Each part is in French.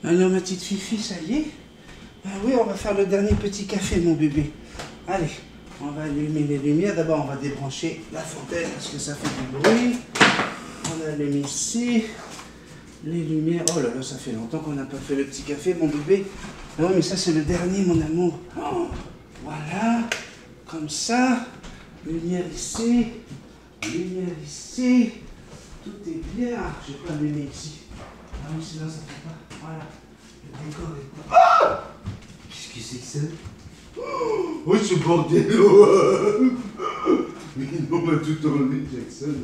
Alors ma petite Fifi, ça y est? Ah oui, on va faire le dernier petit café, mon bébé. Allez, on va allumer les lumières. D'abord, on va débrancher la fontaine parce que ça fait du bruit. On allume ici les lumières. Oh là là, ça fait longtemps qu'on n'a pas fait le petit café, mon bébé. Non, mais ça, c'est le dernier, mon amour. Oh, voilà, comme ça. Lumière ici, lumière ici. Tout est bien. Je vais pas allumer ici. Ah oui, sinon ça ne fait pas. Voilà. Le décor est pas. Ah, qu'est-ce que c'est que ça? Oh, ce bordel! Mais on m'a tout enlevé, Jackson.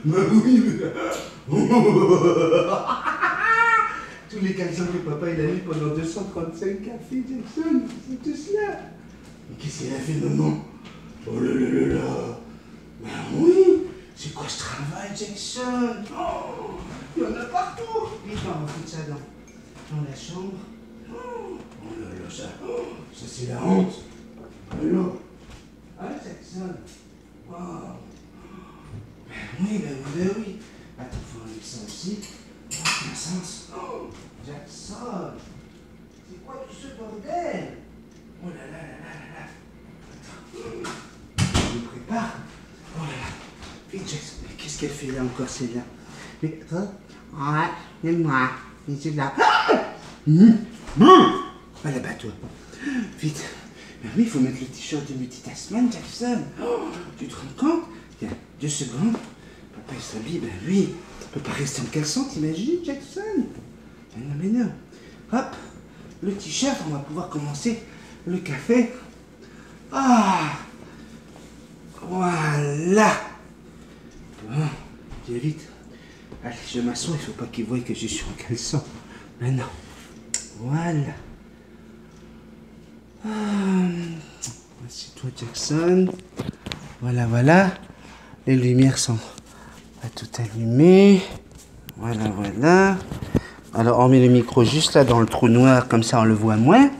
Mais oui, mais... Tous les caleçons que papa il a mis pendant 235 cafés, Jackson, c'est tout cela. Mais qu'est-ce qu'il a fait, maman? Oh là là là là! Ben oui! C'est quoi ce travail, Jackson? Oh, il y en a partout! Vite, on va foutre ça dans la chambre. Oh là là, ça c'est la honte! Alors? Ah, Jackson? Wow! Ben oui! Attends, faut enlever ça aussi. Ça n'a aucun sens. Oh, Jackson! C'est quoi tout ce bordel? Oh là là là là là! Attends. Je me prépare. Oh là là. Vite, Jackson. Mais qu'est-ce qu'elle fait là encore, celle-là? Mais attends. Ouais, c'est moi. Je suis là. Ah là-bas, toi. Vite. Ben oui, il faut mettre le t-shirt de multitasman, Jackson. Oh, tu te rends compte? Tiens, 2 secondes. Papa, il s'habille. Ben oui. On peut pas rester en caleçon, t'imagines, Jackson? Non, mais non. Hop. Le t-shirt, on va pouvoir commencer le café. Ah! Voilà. Bon, viens vite. Allez, je m'assois, il ne faut pas qu'ils voient que je suis en caleçon. Maintenant. Voilà. Assieds-toi, Jackson. Voilà, voilà. Les lumières sont pas tout allumées. Voilà, voilà. Alors, on met le micro juste là dans le trou noir, comme ça on le voit moins.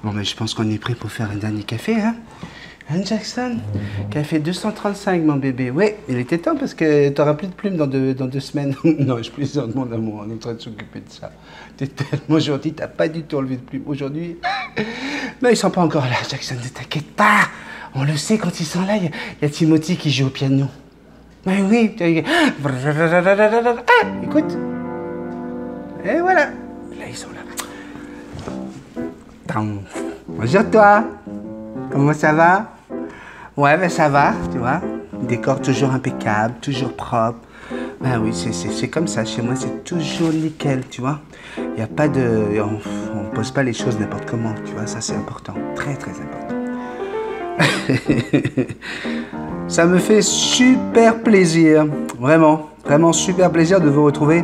Bon, mais je pense qu'on est prêt pour faire un dernier café, hein? Hein, Jackson? Café 235, mon bébé. Oui, il était temps parce que tu n'auras plus de plumes dans deux semaines. Non, je plaisante, mon amour, on est en train de s'occuper de ça. Tu es tellement gentil, tu n'as pas du tout enlevé de plumes aujourd'hui. Mais ils ne sont pas encore là, Jackson, ne t'inquiète pas. On le sait, quand ils sont là, il y a Timothy qui joue au piano. Mais oui, écoute. Et voilà. Là, ils sont là. Bonjour, toi. Comment ça va? Ouais, ben ça va, tu vois. Décor toujours impeccable, toujours propre. Ben oui, c'est comme ça. Chez moi, c'est toujours nickel, tu vois. Il n'y a pas de... On pose pas les choses n'importe comment, tu vois. Ça, c'est important. Très, très important. Ça me fait super plaisir. Vraiment, vraiment super plaisir de vous retrouver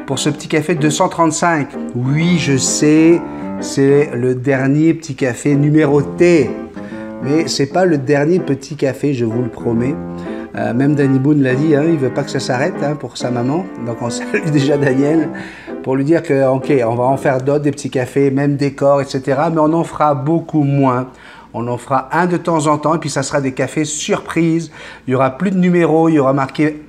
pour ce petit café 235. Oui, je sais, c'est le dernier petit café numéroté. Mais c'est pas le dernier petit café, je vous le promets. Même Danny Boone l'a dit, hein, il veut pas que ça s'arrête hein, pour sa maman. Donc on salue déjà Daniel pour lui dire que ok, on va en faire d'autres, des petits cafés, même décor, etc. Mais on en fera beaucoup moins. On en fera un de temps en temps et puis ça sera des cafés surprises. Il y aura plus de numéros, il y aura marqué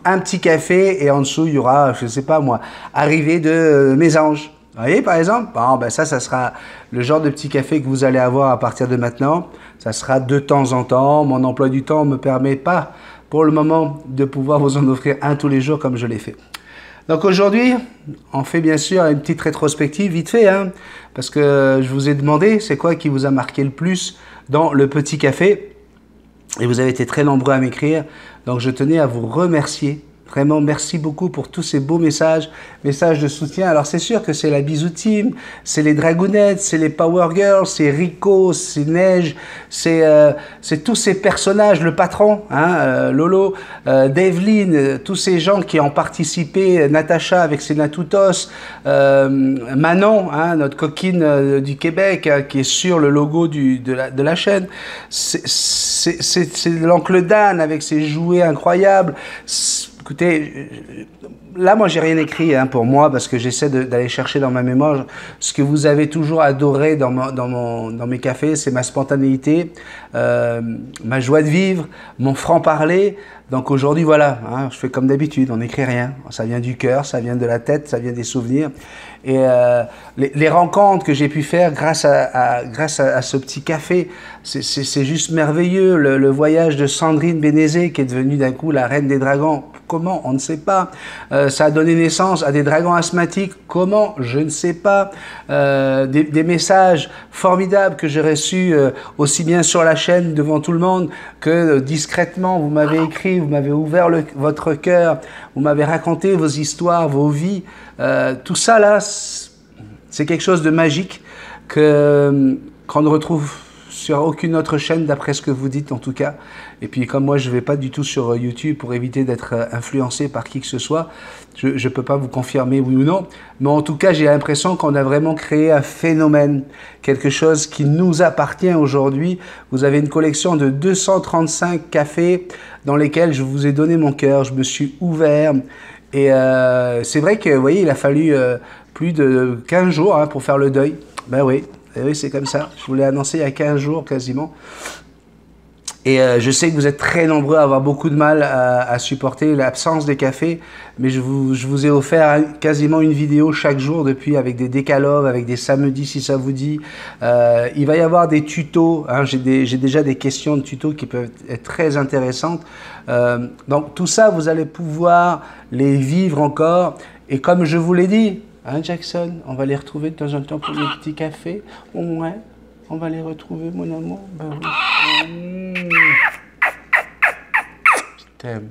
un petit café et en dessous il y aura, je sais pas moi, arrivée de Mésange. Vous voyez, par exemple, bon, ben ça sera le genre de petit café que vous allez avoir à partir de maintenant. Ça sera de temps en temps. Mon emploi du temps ne me permet pas, pour le moment, de pouvoir vous en offrir un tous les jours comme je l'ai fait. Donc aujourd'hui, on fait bien sûr une petite rétrospective, vite fait, hein, parce que je vous ai demandé, c'est quoi qui vous a marqué le plus dans le petit café? Et vous avez été très nombreux à m'écrire, donc je tenais à vous remercier. Vraiment, merci beaucoup pour tous ces beaux messages de soutien. Alors, c'est sûr que c'est la Bisou Team, c'est les Dragounettes, c'est les Power Girls, c'est Rico, c'est Neige, c'est tous ces personnages, le patron, hein, Lolo, Develyne, tous ces gens qui ont participé, Natacha avec ses Natoutos, Manon, hein, notre coquine du Québec, hein, qui est sur le logo de la chaîne, c'est l'oncle Dan avec ses jouets incroyables. Écoutez, là, moi, j'ai rien écrit hein, pour moi parce que j'essaie d'aller chercher dans ma mémoire. Ce que vous avez toujours adoré dans mes cafés, c'est ma spontanéité, ma joie de vivre, mon franc-parler, Donc aujourd'hui, voilà, hein, je fais comme d'habitude, on n'écrit rien. Ça vient du cœur, ça vient de la tête, ça vient des souvenirs. Et les rencontres que j'ai pu faire grâce à ce petit café, c'est juste merveilleux. Le voyage de Sandrine Bénézé, qui est devenue d'un coup la reine des dragons. Comment? On ne sait pas. Ça a donné naissance à des dragons asthmatiques. Comment? Je ne sais pas. Des messages formidables que j'ai reçus aussi bien sur la chaîne devant tout le monde que discrètement. Vous m'avez écrit, vous m'avez ouvert votre cœur, vous m'avez raconté vos histoires, vos vies. Tout ça là, c'est quelque chose de magique qu'on ne retrouve sur aucune autre chaîne, d'après ce que vous dites en tout cas. Et puis comme moi je ne vais pas du tout sur YouTube pour éviter d'être influencé par qui que ce soit, je ne peux pas vous confirmer oui ou non, mais en tout cas j'ai l'impression qu'on a vraiment créé un phénomène, quelque chose qui nous appartient aujourd'hui. Vous avez une collection de 235 cafés dans lesquels je vous ai donné mon cœur, je me suis ouvert. Et c'est vrai que, vous voyez, il a fallu plus de 15 jours hein, pour faire le deuil. Ben oui, oui c'est comme ça. Je vous l'ai annoncé il y a 15 jours quasiment. Et je sais que vous êtes très nombreux à avoir beaucoup de mal à supporter l'absence des cafés, mais je vous ai offert quasiment une vidéo chaque jour depuis, avec des décalogues, avec des samedis si ça vous dit. Il va y avoir des tutos, hein, j'ai déjà des questions de tutos qui peuvent être très intéressantes. Donc tout ça, vous allez pouvoir les vivre encore. Et comme je vous l'ai dit, hein, Jackson, on va les retrouver de temps en temps pour les petits cafés. Ouais. On va les retrouver, mon amour. Ben oui. Je t'aime.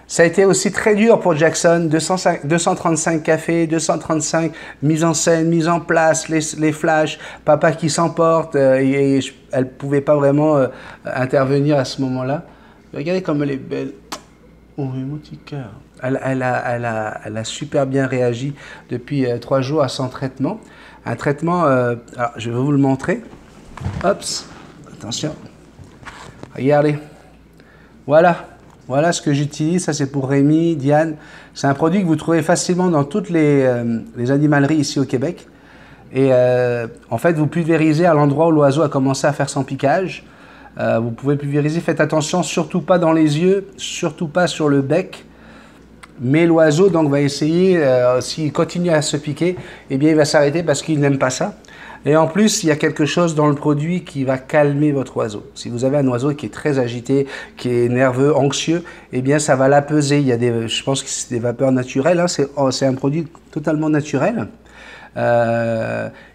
Ça a été aussi très dur pour Jackson. 235 cafés, 235 mises en scène, mises en place, les flashs, papa qui s'emporte. Elle ne pouvait pas vraiment intervenir à ce moment-là. Regardez comme elle est belle. Oh, mon petit cœur. Elle a super bien réagi depuis 3 jours à son traitement. Un traitement, alors je vais vous le montrer. Hops, attention. Regardez. Voilà. Voilà ce que j'utilise. Ça, c'est pour Rémi, Diane. C'est un produit que vous trouvez facilement dans toutes les animaleries ici au Québec. Et en fait, vous pulvérisez à l'endroit où l'oiseau a commencé à faire son piquage. Vous pouvez pulvériser. Faites attention, surtout pas dans les yeux, surtout pas sur le bec. Mais l'oiseau donc va essayer, s'il continue à se piquer, eh bien il va s'arrêter parce qu'il n'aime pas ça. Et en plus, il y a quelque chose dans le produit qui va calmer votre oiseau. Si vous avez un oiseau qui est très agité, qui est nerveux, anxieux, eh bien ça va l'apaiser. Il y a je pense que c'est des vapeurs naturelles, hein. C'est un produit totalement naturel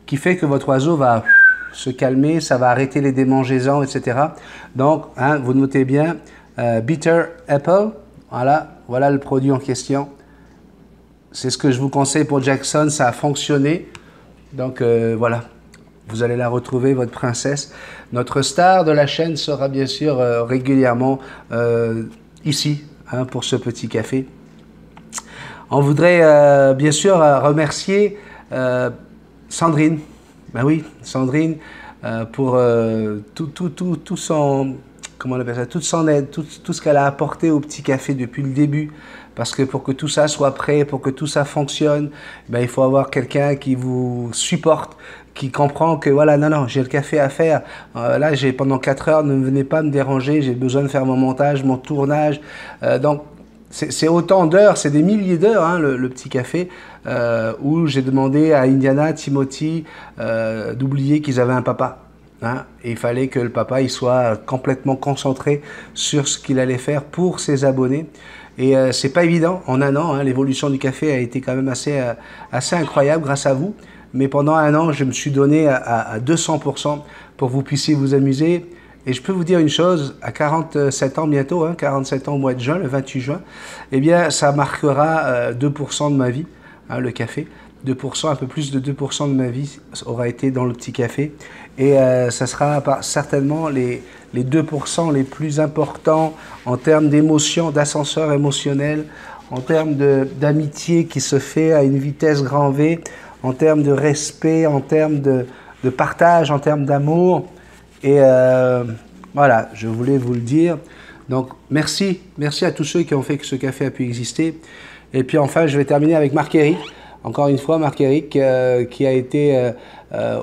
qui fait que votre oiseau va se calmer, ça va arrêter les démangeaisons, etc. Donc, hein, vous notez bien, Bitter Apple. Voilà le produit en question. C'est ce que je vous conseille pour Jackson, ça a fonctionné. Donc voilà, vous allez la retrouver, votre princesse. Notre star de la chaîne sera bien sûr régulièrement ici, hein, pour ce petit café. On voudrait bien sûr remercier Sandrine. Ben oui, Sandrine, pour tout son... Comment on appelle ça, toute son aide, tout ce qu'elle a apporté au petit café depuis le début. Parce que pour que tout ça soit prêt, pour que tout ça fonctionne, ben, il faut avoir quelqu'un qui vous supporte, qui comprend que voilà, non, j'ai le café à faire. Là, pendant 4 heures, ne venez pas me déranger, j'ai besoin de faire mon montage, mon tournage. Donc, c'est autant d'heures, c'est des milliers d'heures, hein, le petit café, où j'ai demandé à Indiana, Timothy, d'oublier qu'ils avaient un papa. Hein, et il fallait que le papa il soit complètement concentré sur ce qu'il allait faire pour ses abonnés. Et c'est pas évident en un an. Hein, l'évolution du café a été quand même assez incroyable grâce à vous. Mais pendant un an, je me suis donné à 200% pour que vous puissiez vous amuser. Et je peux vous dire une chose, à 47 ans bientôt, hein, 47 ans au mois de juin, le 28 juin, eh bien ça marquera 2% de ma vie, hein, le café. 2%, un peu plus de 2% de ma vie aura été dans le petit café. Et ça sera certainement les 2% les plus importants en termes d'émotion, d'ascenseur émotionnel, en termes d'amitié qui se fait à une vitesse grand V, en termes de respect, en termes de partage, en termes d'amour. Et voilà, je voulais vous le dire. Donc merci à tous ceux qui ont fait que ce café a pu exister. Et puis enfin, je vais terminer avec Marc-Éric. Encore une fois, Marc-Éric, qui a été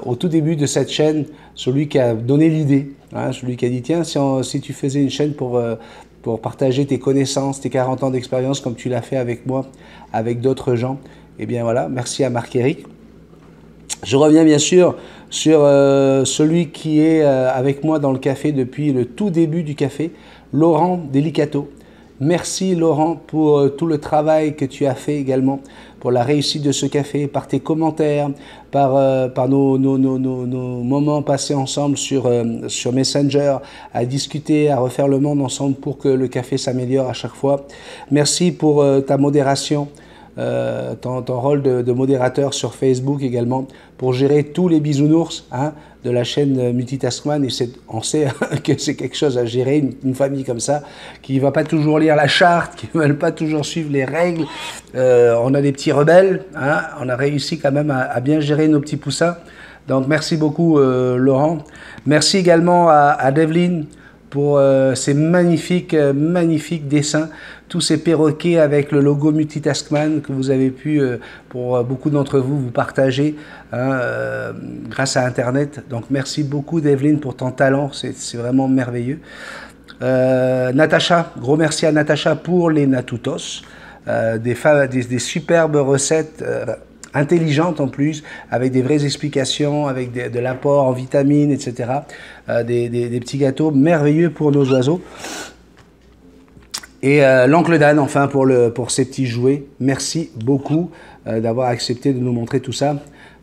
au tout début de cette chaîne, celui qui a donné l'idée, hein, celui qui a dit, tiens, si tu faisais une chaîne pour pour partager tes connaissances, tes 40 ans d'expérience comme tu l'as fait avec moi, avec d'autres gens. Eh bien voilà, merci à Marc-Éric. Je reviens bien sûr sur celui qui est avec moi dans le café depuis le tout début du café, Laurent Delicato. Merci Laurent pour tout le travail que tu as fait également, pour la réussite de ce café, par tes commentaires, par nos moments passés ensemble sur Messenger, à discuter, à refaire le monde ensemble pour que le café s'améliore à chaque fois. Merci pour ta modération. Ton rôle de modérateur sur Facebook également, pour gérer tous les bisounours de la chaîne Multitaskman. Et on sait que c'est quelque chose à gérer, une famille comme ça, qui ne va pas toujours lire la charte, qui ne veulent pas toujours suivre les règles. On a des petits rebelles, on a réussi quand même à bien gérer nos petits poussins. Donc merci beaucoup Laurent. Merci également à Devlin pour ces magnifiques dessins, tous ces perroquets avec le logo Multitaskman que vous avez pu, pour beaucoup d'entre vous, vous partager grâce à Internet. Donc merci beaucoup Devlin pour ton talent, c'est vraiment merveilleux. Natacha, gros merci à Natacha pour les Natutos, des superbes recettes intelligentes en plus, avec des vraies explications, avec de l'apport en vitamines, etc. Des petits gâteaux merveilleux pour nos oiseaux. Et l'oncle Dan, enfin, pour ces petits jouets. Merci beaucoup d'avoir accepté de nous montrer tout ça.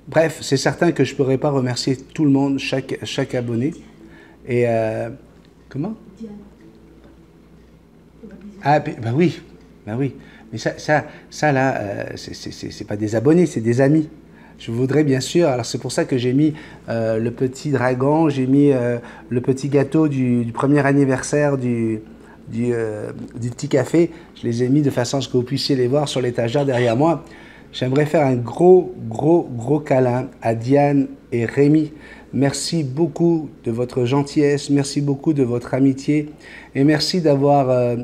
Bref, c'est certain que je ne pourrais pas remercier tout le monde, chaque abonné. Et comment? Ah, ben oui, ben oui. Mais ça là, c'est pas des abonnés, c'est des amis. Je voudrais bien sûr, alors c'est pour ça que j'ai mis le petit dragon, j'ai mis le petit gâteau du premier anniversaire du petit café. Je les ai mis de façon à ce que vous puissiez les voir sur l'étagère derrière moi. J'aimerais faire un gros câlin à Diane et Rémi. Merci beaucoup de votre gentillesse, merci beaucoup de votre amitié et merci d'avoir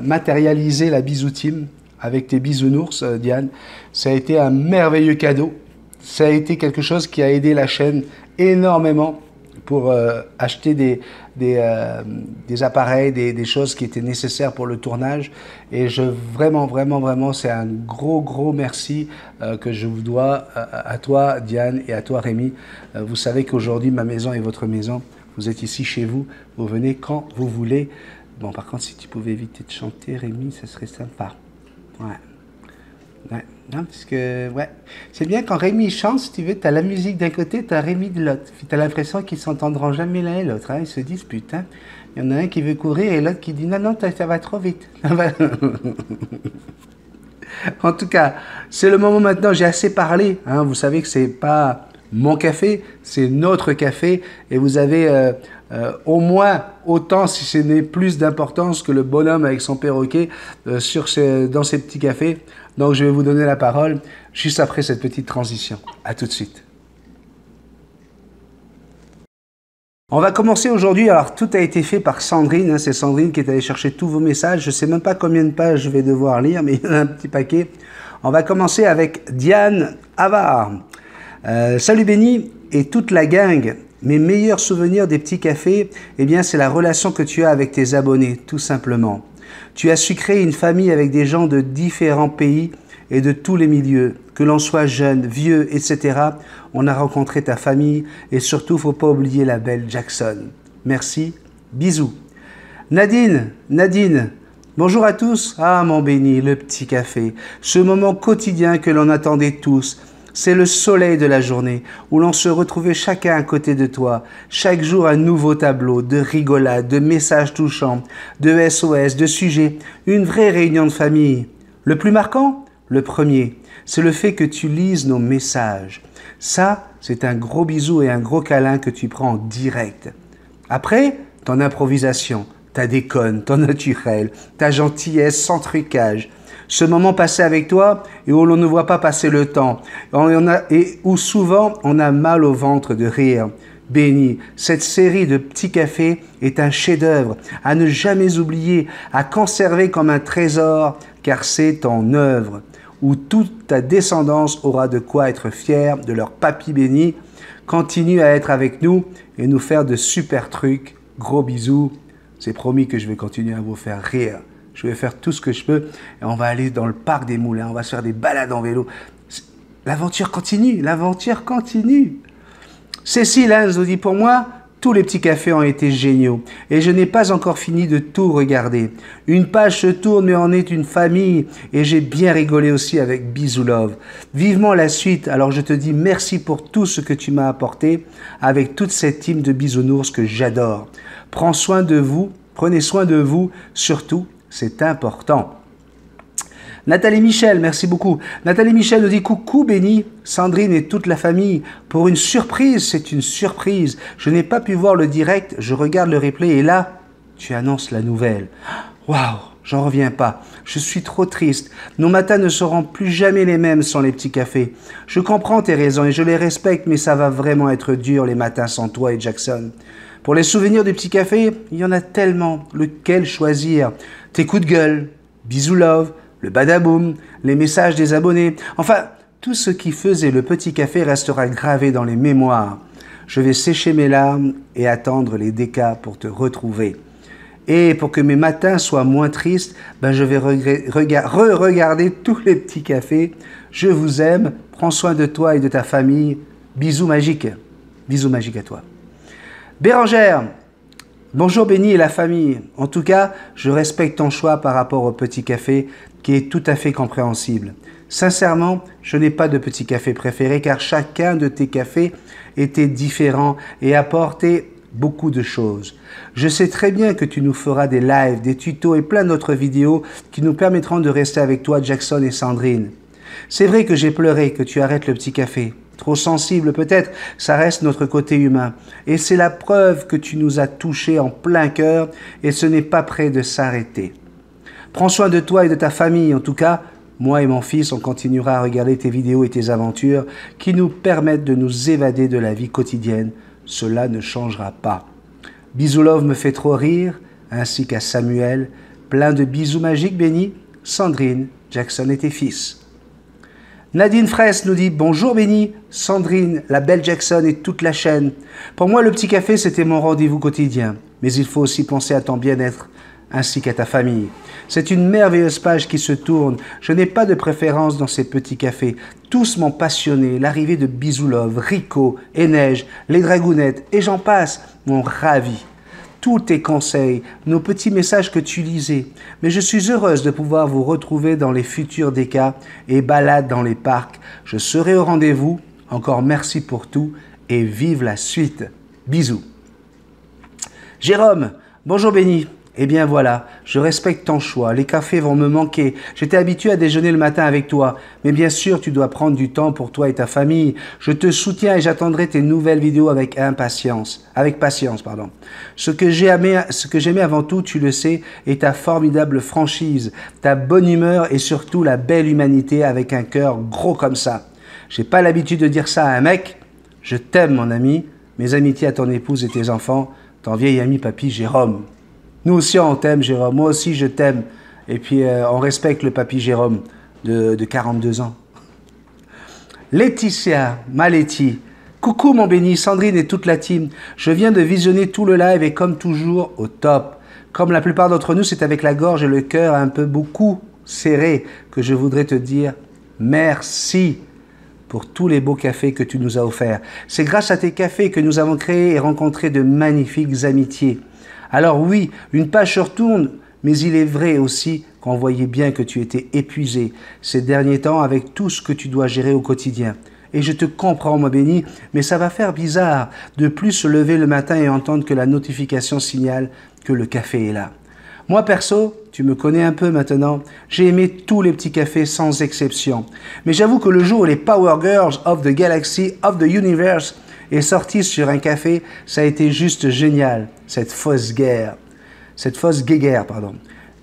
matérialisé la Bisou Team avec tes bisounours, Diane. Ça a été un merveilleux cadeau. Ça a été quelque chose qui a aidé la chaîne énormément pour acheter des appareils, des choses qui étaient nécessaires pour le tournage. Et vraiment, c'est un gros merci que je vous dois à toi, Diane, et à toi, Rémi. Vous savez qu'aujourd'hui, ma maison est votre maison. Vous êtes ici chez vous. Vous venez quand vous voulez. Bon, par contre, si tu pouvais éviter de chanter, Rémi, ça serait sympa. Ouais. Non, parce que, ouais. C'est bien quand Rémi chante, si tu veux, tu as la musique d'un côté, tu as Rémi de l'autre. Tu as l'impression qu'ils s'entendront jamais l'un et l'autre. Ils se disputent. Il y en a un qui veut courir et l'autre qui dit non, ça va trop vite. En tout cas, c'est le moment maintenant, j'ai assez parlé. Vous savez que c'est pas mon café, c'est notre café. Et vous avez au moins autant, si ce n'est plus d'importance que le bonhomme avec son perroquet dans ces petits cafés. Donc je vais vous donner la parole juste après cette petite transition. À tout de suite. On va commencer aujourd'hui. Alors tout a été fait par Sandrine. C'est Sandrine qui est allée chercher tous vos messages. Je ne sais même pas combien de pages je vais devoir lire, mais il y en a un petit paquet. On va commencer avec Diane Havard. Salut Benny et toute la gang. Mes meilleurs souvenirs des petits cafés, eh bien, c'est la relation que tu as avec tes abonnés, tout simplement. Tu as su créer une famille avec des gens de différents pays et de tous les milieux. Que l'on soit jeune, vieux, etc. On a rencontré ta famille et surtout, faut pas oublier la belle Jackson. Merci, bisous. Nadine, bonjour à tous. Ah, mon Benny, le petit café. Ce moment quotidien que l'on attendait tous. C'est le soleil de la journée où l'on se retrouvait chacun à côté de toi. Chaque jour un nouveau tableau de rigolade, de messages touchants, de SOS, de sujets. Une vraie réunion de famille. Le plus marquant? Le premier. C'est le fait que tu lises nos messages. Ça, c'est un gros bisou et un gros câlin que tu prends en direct. Après, ton improvisation, ta déconne, ton naturel, ta gentillesse sans trucage. Ce moment passé avec toi et où l'on ne voit pas passer le temps et où souvent on a mal au ventre de rire. Benny, cette série de petits cafés est un chef-d'œuvre à ne jamais oublier, à conserver comme un trésor, car c'est ton œuvre où toute ta descendance aura de quoi être fière de leur papy Benny. Continue à être avec nous et nous faire de super trucs. Gros bisous, C'est promis que je vais continuer à vous faire rire. Je vais faire tout ce que je peux et on va aller dans le parc des Moulins, on va se faire des balades en vélo. L'aventure continue, l'aventure continue. Cécile nous dit, pour moi, tous les petits cafés ont été géniaux et je n'ai pas encore fini de tout regarder. Une page se tourne mais on est une famille et j'ai bien rigolé aussi avec Bisou Love. Vivement la suite, alors je te dis merci pour tout ce que tu m'as apporté avec toute cette team de bisounours que j'adore. Prends soin de vous, prenez soin de vous, surtout, c'est important. Nathalie Michel, merci beaucoup. Nathalie Michel nous dit coucou Béni, Sandrine et toute la famille. Pour une surprise, c'est une surprise. Je n'ai pas pu voir le direct, je regarde le replay et là, tu annonces la nouvelle. Waouh, j'en reviens pas. Je suis trop triste. Nos matins ne seront plus jamais les mêmes sans les petits cafés. Je comprends tes raisons et je les respecte, mais ça va vraiment être dur les matins sans toi et Jackson. Pour les souvenirs du petit café, il y en a tellement. Lequel choisir? Tes coups de gueule, Bisou Love, le badaboum, les messages des abonnés. Enfin, tout ce qui faisait le petit café restera gravé dans les mémoires. Je vais sécher mes larmes et attendre les décas pour te retrouver. Et pour que mes matins soient moins tristes, je vais re-regarder tous les petits cafés. Je vous aime, prends soin de toi et de ta famille. Bisous magiques. Bisous magiques à toi. Bérangère, bonjour Béni et la famille. En tout cas, je respecte ton choix par rapport au petit café qui est tout à fait compréhensible. Sincèrement, je n'ai pas de petit café préféré car chacun de tes cafés était différent et apportait beaucoup de choses. Je sais très bien que tu nous feras des lives, des tutos et plein d'autres vidéos qui nous permettront de rester avec toi, Jackson et Sandrine. C'est vrai que j'ai pleuré que tu arrêtes le petit café. Trop sensible peut-être, ça reste notre côté humain. Et c'est la preuve que tu nous as touchés en plein cœur et ce n'est pas près de s'arrêter. Prends soin de toi et de ta famille. En tout cas, moi et mon fils, on continuera à regarder tes vidéos et tes aventures qui nous permettent de nous évader de la vie quotidienne. Cela ne changera pas. Bisou Love me fait trop rire, ainsi qu'à Samuel. Plein de bisous magiques, Béni, Sandrine, Jackson et tes fils. Nadine Fraisse nous dit « Bonjour Béni, Sandrine, la belle Jackson et toute la chaîne. Pour moi, le petit café, c'était mon rendez-vous quotidien. Mais il faut aussi penser à ton bien-être ainsi qu'à ta famille. C'est une merveilleuse page qui se tourne. Je n'ai pas de préférence dans ces petits cafés. Tous m'ont passionné. L'arrivée de Bisou Love, Rico, Neige, les Dragounettes et j'en passe m'ont ravi. Tous tes conseils, nos petits messages que tu lisais. Mais je suis heureuse de pouvoir vous retrouver dans les futurs décas et balades dans les parcs. Je serai au rendez-vous. Encore merci pour tout et vive la suite. Bisous. Jérôme, bonjour Béni. Eh bien voilà, je respecte ton choix, les cafés vont me manquer, j'étais habitué à déjeuner le matin avec toi, mais bien sûr tu dois prendre du temps pour toi et ta famille, je te soutiens et j'attendrai tes nouvelles vidéos avec patience. Ce que j'aimais avant tout, tu le sais, est ta formidable franchise, ta bonne humeur et surtout la belle humanité avec un cœur gros comme ça. J'ai pas l'habitude de dire ça à un mec, je t'aime mon ami, mes amitiés à ton épouse et tes enfants, ton vieil ami papy Jérôme. Nous aussi, on t'aime, Jérôme. Moi aussi, je t'aime. Et puis, on respecte le papy Jérôme de 42 ans. Laetitia, Maletti. Coucou, mon Béni, Sandrine et toute la team. Je viens de visionner tout le live et comme toujours, au top. Comme la plupart d'entre nous, c'est avec la gorge et le cœur un peu beaucoup serré que je voudrais te dire merci pour tous les beaux cafés que tu nous as offerts. C'est grâce à tes cafés que nous avons créé et rencontré de magnifiques amitiés. Alors oui, une page se retourne, mais il est vrai aussi qu'on voyait bien que tu étais épuisé ces derniers temps avec tout ce que tu dois gérer au quotidien. Et je te comprends, mon Béni, mais ça va faire bizarre de plus se lever le matin et entendre que la notification signale que le café est là. Moi, perso, tu me connais un peu maintenant, j'ai aimé tous les petits cafés sans exception. Mais j'avoue que le jour où les Power Girls of the Galaxy, of the Universe, est sorti sur un café, ça a été juste génial, cette fausse guerre.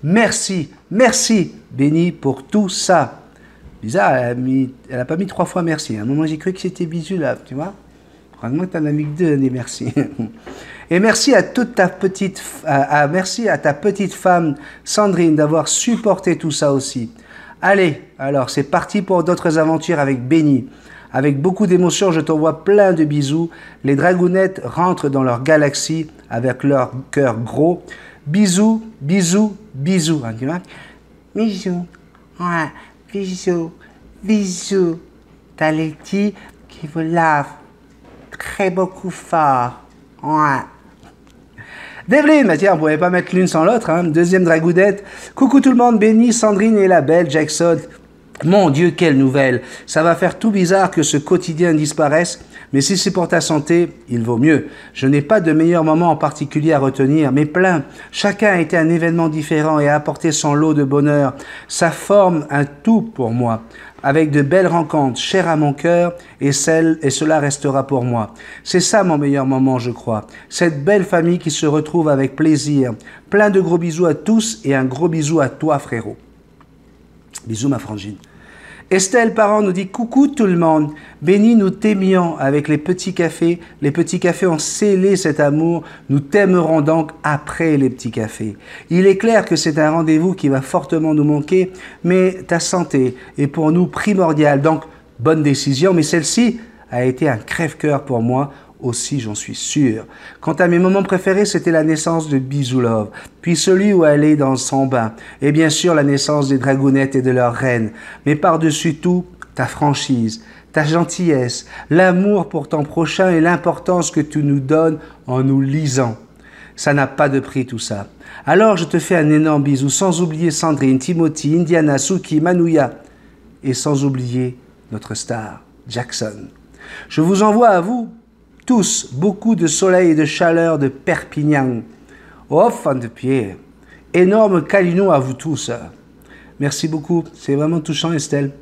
Merci, merci, Béni, pour tout ça. Bizarre, elle n'a pas mis 3 fois merci. À un moment, j'ai cru que c'était Bisou là, tu vois. Probablement que tu en as mis que 2, merci. Et merci à toute ta petite, merci à ta petite femme, Sandrine, d'avoir supporté tout ça aussi. Allez, alors, c'est parti pour d'autres aventures avec Béni. Avec beaucoup d'émotion, je t'envoie plein de bisous. Les Dragounettes rentrent dans leur galaxie avec leur cœur gros. Bisous, bisous, bisous. Hein, tu vois? Bisous. Ouais, bisous, bisous. T'as les petits qui vous lavent très beaucoup fort. Ouais. Develyne, bah tiens, on ne pouvait pas mettre l'une sans l'autre. Hein. Deuxième dragoudette. Coucou tout le monde, Benny, Sandrine et la belle Jackson. Mon Dieu, quelle nouvelle. Ça va faire tout bizarre que ce quotidien disparaisse, mais si c'est pour ta santé, il vaut mieux. Je n'ai pas de meilleur moment en particulier à retenir, mais plein. Chacun a été un événement différent et a apporté son lot de bonheur. Ça forme un tout pour moi, avec de belles rencontres chères à mon cœur, et cela restera pour moi. C'est ça mon meilleur moment, je crois. Cette belle famille qui se retrouve avec plaisir. Plein de gros bisous à tous et un gros bisou à toi, frérot. Bisous, ma frangine. Estelle Parent nous dit « Coucou tout le monde, Benny, nous t'aimions avec les petits cafés. Les petits cafés ont scellé cet amour. Nous t'aimerons donc après les petits cafés. Il est clair que c'est un rendez-vous qui va fortement nous manquer, mais ta santé est pour nous primordiale. Donc, bonne décision, mais celle-ci a été un crève-cœur pour moi. Aussi, j'en suis sûr. Quant à mes moments préférés, c'était la naissance de Bisou Love, puis celui où elle est dans son bain, et bien sûr la naissance des dragounettes et de leur reine. Mais par-dessus tout, ta franchise, ta gentillesse, l'amour pour ton prochain et l'importance que tu nous donnes en nous lisant. Ça n'a pas de prix tout ça. Alors je te fais un énorme bisou, sans oublier Sandrine, Timothy, Indiana, Suki, Manouya, et sans oublier notre star, Jackson. Je vous envoie à vous tous, beaucoup de soleil et de chaleur de Perpignan. Oh, fan de pied. Énorme câlinou à vous tous. Merci beaucoup. C'est vraiment touchant, Estelle.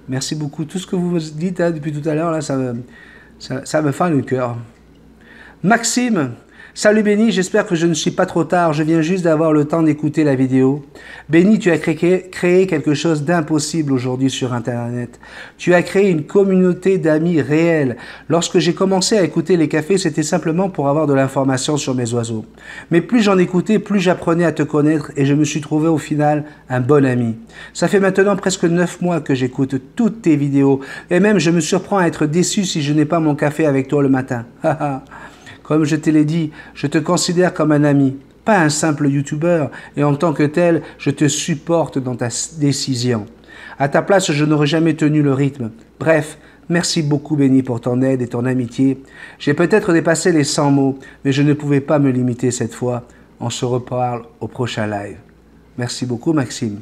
Merci beaucoup. Tout ce que vous dites hein, depuis tout à l'heure, là, ça me fait le cœur. Maxime. Salut Benny, j'espère que je ne suis pas trop tard, je viens juste d'avoir le temps d'écouter la vidéo. Benny, tu as créé quelque chose d'impossible aujourd'hui sur Internet. Tu as créé une communauté d'amis réels. Lorsque j'ai commencé à écouter les cafés, c'était simplement pour avoir de l'information sur mes oiseaux. Mais plus j'en écoutais, plus j'apprenais à te connaître et je me suis trouvé au final un bon ami. Ça fait maintenant presque 9 mois que j'écoute toutes tes vidéos et même je me surprends à être déçu si je n'ai pas mon café avec toi le matin. Comme je te l'ai dit, je te considère comme un ami, pas un simple youtubeur, et en tant que tel, je te supporte dans ta décision. À ta place, je n'aurais jamais tenu le rythme. Bref, merci beaucoup Benny pour ton aide et ton amitié. J'ai peut-être dépassé les 100 mots, mais je ne pouvais pas me limiter cette fois. On se reparle au prochain live. Merci beaucoup Maxime.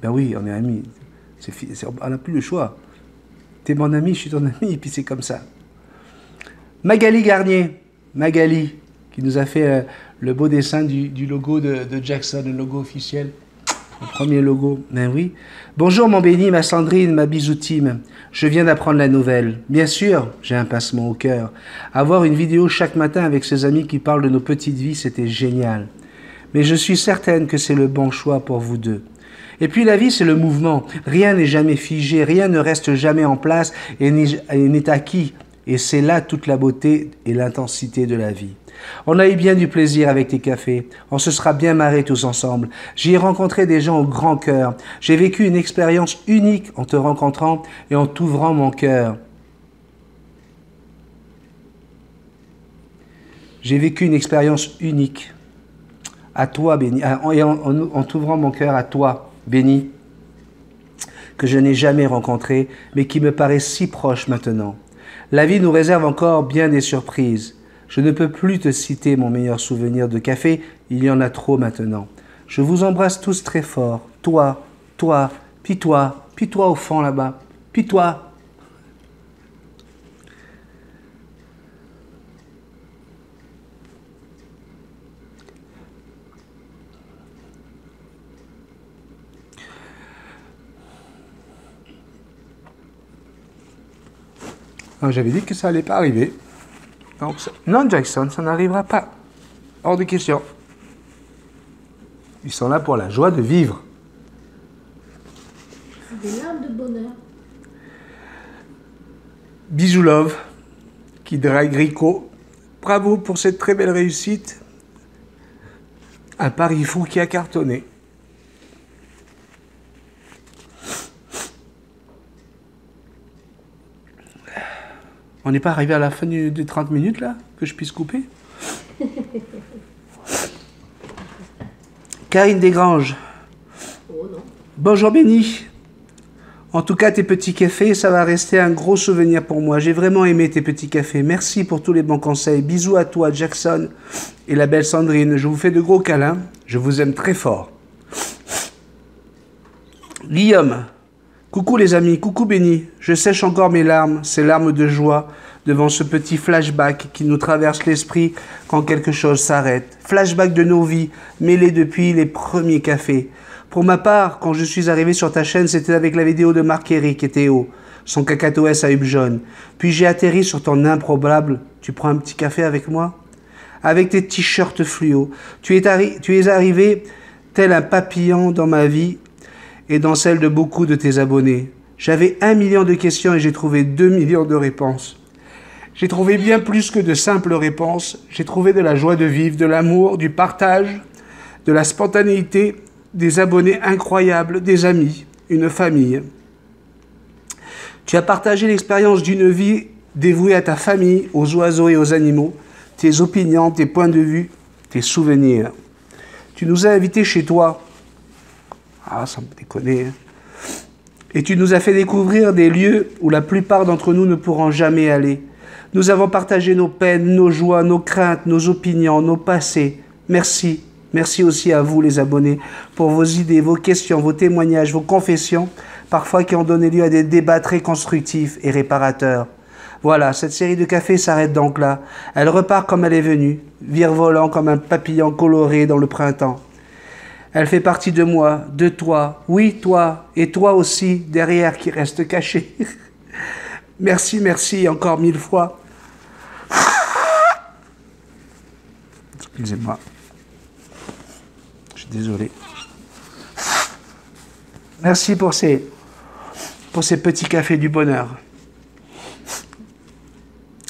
Ben oui, on est amis. On n'a plus le choix. T'es mon ami, je suis ton ami, et puis c'est comme ça. Magali Garnier, Magali, qui nous a fait le beau dessin du logo de Jackson, le logo officiel, le premier logo, ben oui. Bonjour mon Benny, ma Sandrine, ma bisoutime, je viens d'apprendre la nouvelle. Bien sûr, j'ai un pincement au cœur. Avoir une vidéo chaque matin avec ses amis qui parlent de nos petites vies, c'était génial. Mais je suis certaine que c'est le bon choix pour vous deux. Et puis la vie, c'est le mouvement. Rien n'est jamais figé, rien ne reste jamais en place et n'est acquis. Et c'est là toute la beauté et l'intensité de la vie. On a eu bien du plaisir avec tes cafés. On se sera bien marrés tous ensemble. J'y ai rencontré des gens au grand cœur. J'ai vécu une expérience unique en te rencontrant et en t'ouvrant mon cœur. J'ai vécu une expérience unique. À toi, Benny. Et en t'ouvrant mon cœur à toi, Benny, que je n'ai jamais rencontré, mais qui me paraît si proche maintenant. La vie nous réserve encore bien des surprises. Je ne peux plus te citer mon meilleur souvenir de café, il y en a trop maintenant. Je vous embrasse tous très fort. Toi, puis toi au fond là-bas, puis toi. J'avais dit que ça n'allait pas arriver. Donc, non, Jackson, ça n'arrivera pas. Hors de question. Ils sont là pour la joie de vivre. C'est des larmes de bonheur. Bisous Love, qui drague Rico. Bravo pour cette très belle réussite. Un pari fou qui a cartonné. On n'est pas arrivé à la fin des 30 minutes, là, que je puisse couper? Karine Desgranges. Oh non. Bonjour Béni. En tout cas, tes petits cafés, ça va rester un gros souvenir pour moi. J'ai vraiment aimé tes petits cafés. Merci pour tous les bons conseils. Bisous à toi, Jackson et la belle Sandrine. Je vous fais de gros câlins. Je vous aime très fort. Guillaume. Coucou les amis, coucou Béni. Je sèche encore mes larmes, ces larmes de joie, devant ce petit flashback qui nous traverse l'esprit quand quelque chose s'arrête. Flashback de nos vies, mêlés depuis les premiers cafés. Pour ma part, quand je suis arrivé sur ta chaîne, c'était avec la vidéo de Marc-Éric et Théo, son cacatoès à Hube jaune. Puis j'ai atterri sur ton improbable « Tu prends un petit café avec moi ?» Avec tes t-shirts fluo. Tu es arrivé tel un papillon dans ma vie et dans celle de beaucoup de tes abonnés. J'avais 1 million de questions et j'ai trouvé 2 millions de réponses. J'ai trouvé bien plus que de simples réponses. J'ai trouvé de la joie de vivre, de l'amour, du partage, de la spontanéité, des abonnés incroyables, des amis, une famille. Tu as partagé l'expérience d'une vie dévouée à ta famille, aux oiseaux et aux animaux, tes opinions, tes points de vue, tes souvenirs. Tu nous as invités chez toi. Ah, ça me déconne. Et tu nous as fait découvrir des lieux où la plupart d'entre nous ne pourront jamais aller. Nous avons partagé nos peines, nos joies, nos craintes, nos opinions, nos passés. Merci. Merci aussi à vous, les abonnés, pour vos idées, vos questions, vos témoignages, vos confessions, parfois qui ont donné lieu à des débats très constructifs et réparateurs. Voilà, cette série de cafés s'arrête donc là. Elle repart comme elle est venue, virevolant comme un papillon coloré dans le printemps. Elle fait partie de moi, de toi, oui, toi, et toi aussi, derrière, qui reste caché. Merci, merci, encore 1000 fois. Excusez-moi. Je suis désolé. Merci pour ces petits cafés du bonheur.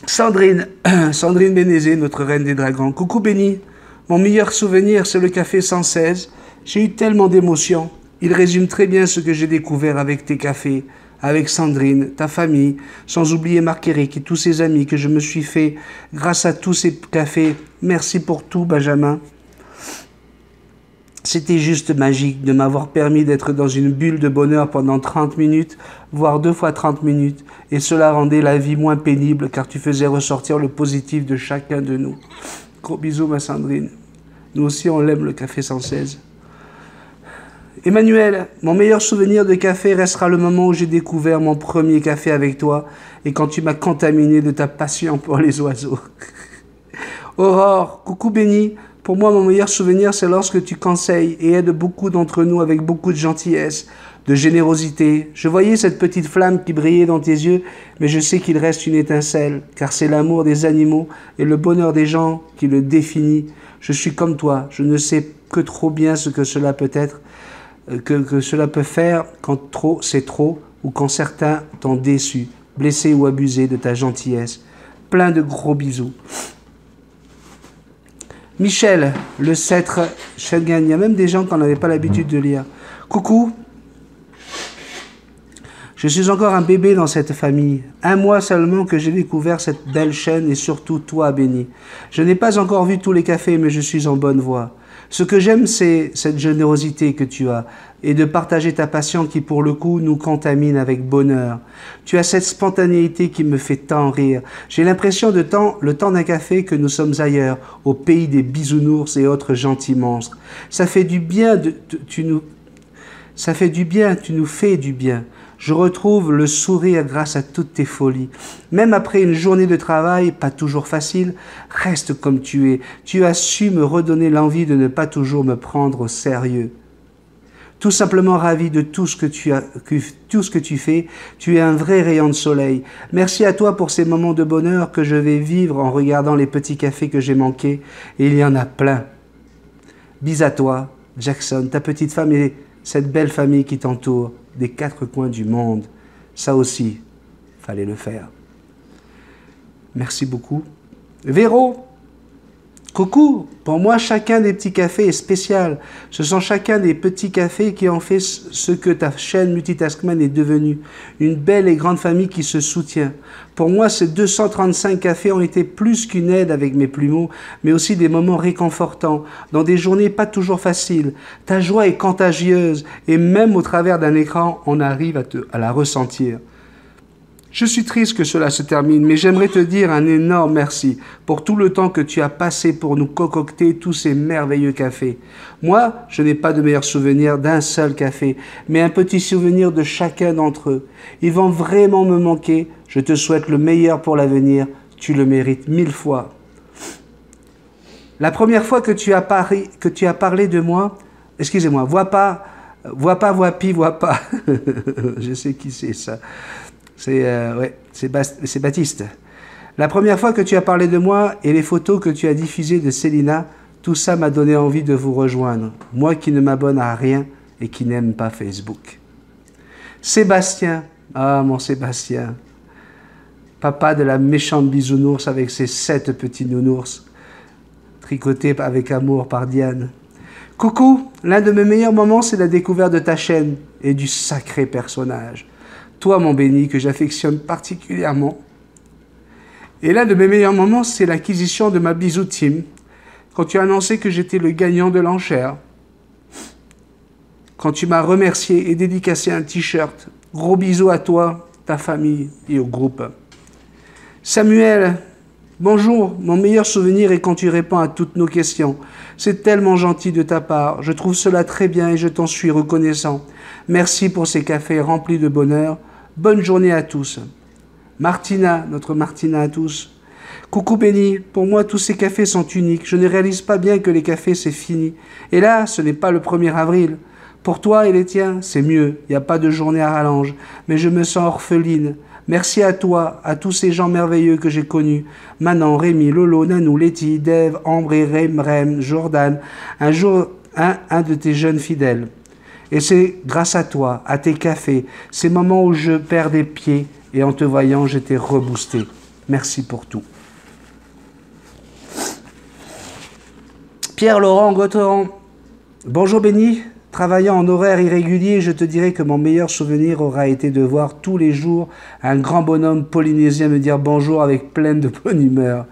Sandrine Bénézé, notre reine des dragons. Coucou Béni, mon meilleur souvenir, c'est le café 116. J'ai eu tellement d'émotions. Il résume très bien ce que j'ai découvert avec tes cafés, avec Sandrine, ta famille, sans oublier Marc-Éric et tous ses amis que je me suis fait grâce à tous ces cafés. Merci pour tout, Benjamin. C'était juste magique de m'avoir permis d'être dans une bulle de bonheur pendant 30 minutes, voire 2 fois 30 minutes, et cela rendait la vie moins pénible car tu faisais ressortir le positif de chacun de nous. Gros bisous, ma Sandrine. Nous aussi, on l'aime, le café 116. Emmanuel, mon meilleur souvenir de café restera le moment où j'ai découvert mon premier café avec toi et quand tu m'as contaminé de ta passion pour les oiseaux. Aurore, coucou Béni. Pour moi, mon meilleur souvenir, c'est lorsque tu conseilles et aides beaucoup d'entre nous avec beaucoup de gentillesse, de générosité. Je voyais cette petite flamme qui brillait dans tes yeux, mais je sais qu'il reste une étincelle, car c'est l'amour des animaux et le bonheur des gens qui le définit. Je suis comme toi, je ne sais que trop bien ce que cela peut être, que cela peut faire quand trop c'est trop, ou quand certains t'ont déçu, blessé ou abusé de ta gentillesse. Plein de gros bisous. Michel, le sceptre Schengen. Il y a même des gens qui n'avaient pas l'habitude de lire. Coucou. Je suis encore un bébé dans cette famille. 1 mois seulement que j'ai découvert cette belle chaîne et surtout toi, Béni. Je n'ai pas encore vu tous les cafés, mais je suis en bonne voie. Ce que j'aime, c'est cette générosité que tu as et de partager ta passion qui, pour le coup, nous contamine avec bonheur. Tu as cette spontanéité qui me fait tant rire. J'ai l'impression le temps d'un café que nous sommes ailleurs, au pays des bisounours et autres gentils monstres. Ça fait du bien, tu nous fais du bien. Je retrouve le sourire grâce à toutes tes folies. Même après une journée de travail, pas toujours facile, reste comme tu es. Tu as su me redonner l'envie de ne pas toujours me prendre au sérieux. Tout simplement ravi de tout ce que tu fais. Tu es un vrai rayon de soleil. Merci à toi pour ces moments de bonheur que je vais vivre en regardant les petits cafés que j'ai manqués. Et il y en a plein. Bis à toi, Jackson, ta petite femme et cette belle famille qui t'entoure des 4 coins du monde. Ça aussi, fallait le faire. Merci beaucoup. Véro, Coucou, pour moi, chacun des petits cafés est spécial. Ce sont chacun des petits cafés qui ont fait ce que ta chaîne Multitaskman est devenue. Une belle et grande famille qui se soutient. Pour moi, ces 235 cafés ont été plus qu'une aide avec mes plumeaux, mais aussi des moments réconfortants, dans des journées pas toujours faciles. Ta joie est contagieuse, et même au travers d'un écran, on arrive à la ressentir. Je suis triste que cela se termine, mais j'aimerais te dire un énorme merci pour tout le temps que tu as passé pour nous concocter tous ces merveilleux cafés. Moi, je n'ai pas de meilleur souvenir d'un seul café, mais un petit souvenir de chacun d'entre eux. Ils vont vraiment me manquer. Je te souhaite le meilleur pour l'avenir. Tu le mérites 1000 fois. La première fois que tu as parlé de moi, excusez-moi, vois pas, vois pas. Je sais qui c'est ça. C'est Baptiste. La première fois que tu as parlé de moi et les photos que tu as diffusées de Célina, tout ça m'a donné envie de vous rejoindre. Moi qui ne m'abonne à rien et qui n'aime pas Facebook. Sébastien. Ah, mon Sébastien. Papa de la méchante bisounours avec ses 7 petits nounours. Tricotés avec amour par Diane. Coucou, l'un de mes meilleurs moments, c'est la découverte de ta chaîne et du sacré personnage. Toi, mon béni, que j'affectionne particulièrement. Et l'un de mes meilleurs moments, c'est l'acquisition de ma bisou team, quand tu as annoncé que j'étais le gagnant de l'enchère. Quand tu m'as remercié et dédicacé un t-shirt. Gros bisous à toi, ta famille et au groupe. Samuel, bonjour. Mon meilleur souvenir est quand tu réponds à toutes nos questions. C'est tellement gentil de ta part. Je trouve cela très bien et je t'en suis reconnaissant. Merci pour ces cafés remplis de bonheur. Bonne journée à tous. Martina, notre Martina à tous. Coucou Béni, pour moi tous ces cafés sont uniques. Je ne réalise pas bien que les cafés c'est fini. Et là, ce n'est pas le 1er avril. Pour toi et les tiens, c'est mieux. Il n'y a pas de journée à rallonge. Mais je me sens orpheline. Merci à toi, à tous ces gens merveilleux que j'ai connus. Manon, Rémi, Lolo, Nanou, Letty, Dave, Ambre, Rem, Jordan. Un jour, un de tes jeunes fidèles. Et c'est grâce à toi, à tes cafés, ces moments où je perds des pieds et en te voyant, j'étais reboosté. Merci pour tout. Pierre-Laurent Gautheran. Bonjour Béni. Travaillant en horaire irrégulier, je te dirais que mon meilleur souvenir aura été de voir tous les jours un grand bonhomme polynésien me dire bonjour avec pleine de bonne humeur.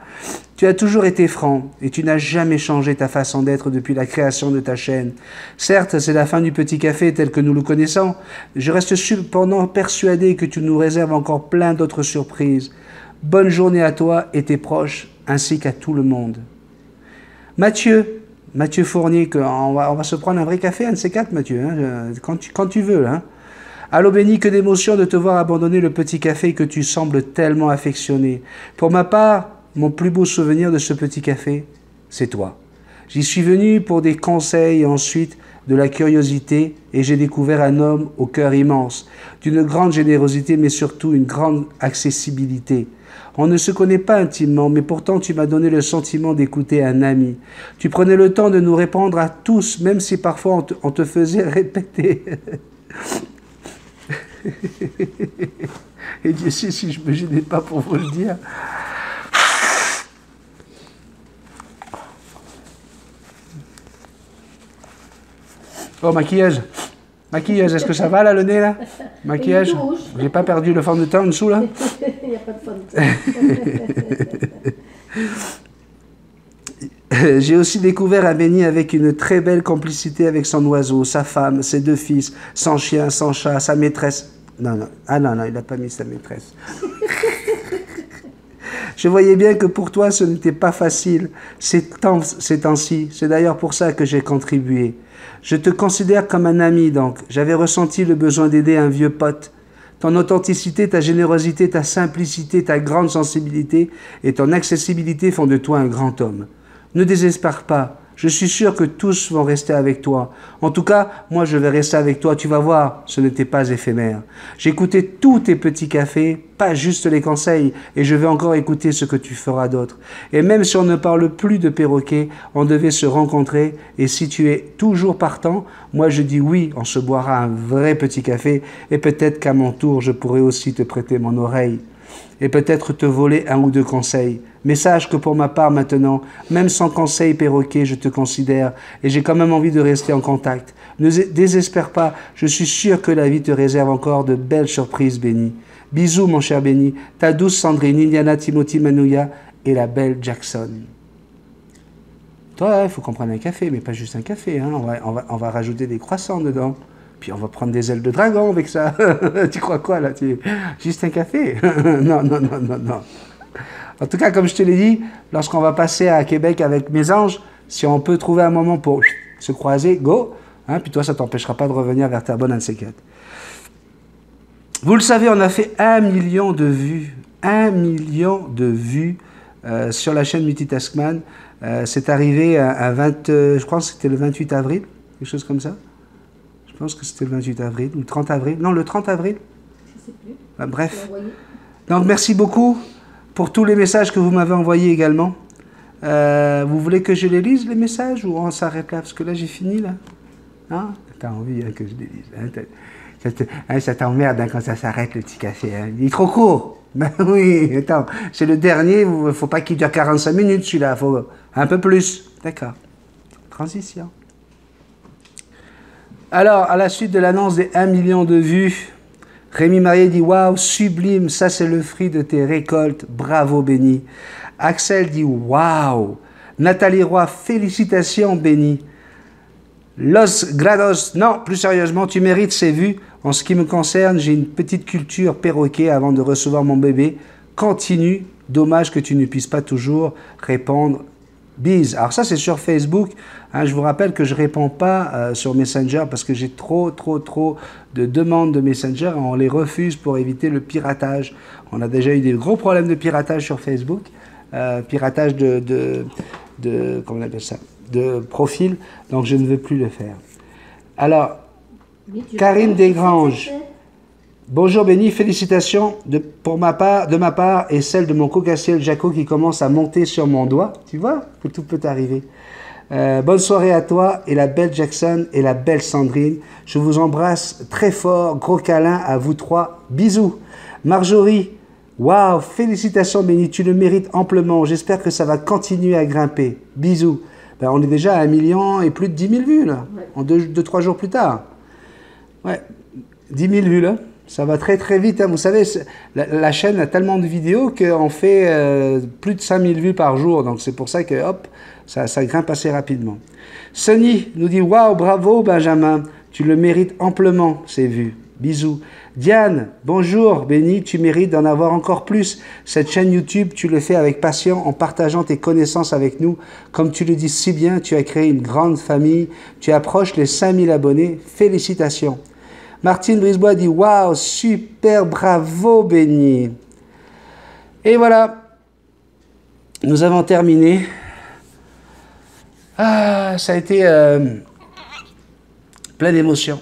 Tu as toujours été franc et tu n'as jamais changé ta façon d'être depuis la création de ta chaîne. Certes, c'est la fin du petit café tel que nous le connaissons. Je reste cependant persuadé que tu nous réserves encore plein d'autres surprises. Bonne journée à toi et tes proches, ainsi qu'à tout le monde. Mathieu Fournier, on va se prendre un vrai café, un de ces 4, Mathieu, hein, quand tu veux. Hein. Allô Béni, que d'émotion de te voir abandonner le petit café que tu sembles tellement affectionner. Pour ma part, mon plus beau souvenir de ce petit café, c'est toi. J'y suis venu pour des conseils et ensuite de la curiosité et j'ai découvert un homme au cœur immense, d'une grande générosité mais surtout une grande accessibilité. On ne se connaît pas intimement, mais pourtant tu m'as donné le sentiment d'écouter un ami. Tu prenais le temps de nous répondre à tous, même si parfois on te faisait répéter. Et Dieu sait si je me gênais pas pour vous le dire. Oh, maquillage. Maquillage, est-ce que ça va là, le nez là? Maquillage. J'ai pas perdu le fond de teint en dessous là? Il n'y a pas de fond de teint. J'ai aussi découvert un Béni avec une très belle complicité avec son oiseau, sa femme, ses 2 fils, son chien, son chat, sa maîtresse. Non, il n'a pas mis sa maîtresse. Je voyais bien que pour toi, ce n'était pas facile ces temps-ci. C'est d'ailleurs pour ça que j'ai contribué. Je te considère comme un ami, donc. J'avais ressenti le besoin d'aider un vieux pote. Ton authenticité, ta générosité, ta simplicité, ta grande sensibilité et ton accessibilité font de toi un grand homme. Ne désespère pas. Je suis sûr que tous vont rester avec toi. En tout cas, moi je vais rester avec toi. Tu vas voir, ce n'était pas éphémère. J'ai écouté tous tes petits cafés, pas juste les conseils, et je vais encore écouter ce que tu feras d'autre. Et même si on ne parle plus de perroquet, on devait se rencontrer, et si tu es toujours partant, moi je dis oui, on se boira un vrai petit café, et peut-être qu'à mon tour, je pourrai aussi te prêter mon oreille. et peut-être te voler un ou deux conseils. Mais sache que pour ma part maintenant, même sans conseil perroquet, je te considère et j'ai quand même envie de rester en contact. Ne désespère pas, je suis sûr que la vie te réserve encore de belles surprises, Benny. Bisous, mon cher Benny, ta douce Sandrine, Indiana, Timothy, Manouya et la belle Jackson. Toi, il faut qu'on prenne un café, mais pas juste un café. Hein. On va rajouter des croissants dedans. Puis on va prendre des ailes de dragon avec ça. Tu crois quoi là? Juste un café? Non, non, non, non, non. En tout cas, comme je te l'ai dit, lorsqu'on va passer à Québec avec mes anges, si on peut trouver un moment pour se croiser, go. Hein, puis toi, ça ne t'empêchera pas de revenir vers ta bonne C4. Vous le savez, on a fait 1 million de vues. 1 million de vues sur la chaîne Multitaskman. C'est arrivé à 20, je crois que c'était le 28 avril, quelque chose comme ça. Je pense que c'était le 28 avril ou le 30 avril. Non, le 30 avril. Je sais plus. Bref. Donc, merci beaucoup pour tous les messages que vous m'avez envoyés également. Vous voulez que je les lise, les messages, ou on s'arrête là? Parce que là, j'ai fini, là. Hein? T'as envie hein, que je les lise. Hein, ça t'emmerde hein, quand ça s'arrête, le petit café. Hein. Il est trop court. Ben oui, attends. C'est le dernier. Il ne faut pas qu'il dure 45 minutes, celui-là. Il faut un peu plus. D'accord. Transition. Alors, à la suite de l'annonce des 1 million de vues, Rémi Marié dit « Waouh, sublime, ça c'est le fruit de tes récoltes, bravo Benny ». Axel dit « Waouh ». Nathalie Roy, félicitations Benny. Los Grados, non, plus sérieusement, tu mérites ces vues. En ce qui me concerne, j'ai une petite culture perroquet avant de recevoir mon bébé. Continue, dommage que tu ne puisses pas toujours répondre. Bise. Alors ça, c'est sur Facebook. Hein, je vous rappelle que je ne réponds pas sur Messenger parce que j'ai trop de demandes de Messenger. On les refuse pour éviter le piratage. On a déjà eu des gros problèmes de piratage sur Facebook. Piratage comment on appelle ça, de profil. Donc, je ne veux plus le faire. Alors, Karine Desgranges. Bonjour Benny, félicitations de ma part et celle de mon cocassiel Jaco qui commence à monter sur mon doigt. Tu vois que tout peut arriver. Bonne soirée à toi et la belle Jackson et la belle Sandrine. Je vous embrasse très fort. Gros câlin à vous trois. Bisous. Marjorie, waouh, félicitations Benny, tu le mérites amplement. J'espère que ça va continuer à grimper. Bisous. Ben, on est déjà à 1 million et plus de 10 000 vues là, ouais. En 2-3 jours plus tard. Ouais, 10 000 vues là. Ça va très très vite. Hein. Vous savez, la chaîne a tellement de vidéos qu'on fait plus de 5000 vues par jour. Donc c'est pour ça que hop, ça grimpe assez rapidement. Sonny nous dit « Waouh, bravo Benjamin, tu le mérites amplement ces vues. Bisous. » Diane, bonjour Benny, tu mérites d'en avoir encore plus. Cette chaîne YouTube, tu le fais avec passion en partageant tes connaissances avec nous. Comme tu le dis si bien, tu as créé une grande famille. Tu approches les 5000 abonnés. Félicitations. Martine Brisebois dit « Waouh, super, bravo Benny ». Et voilà, nous avons terminé. Ah, ça a été plein d'émotions.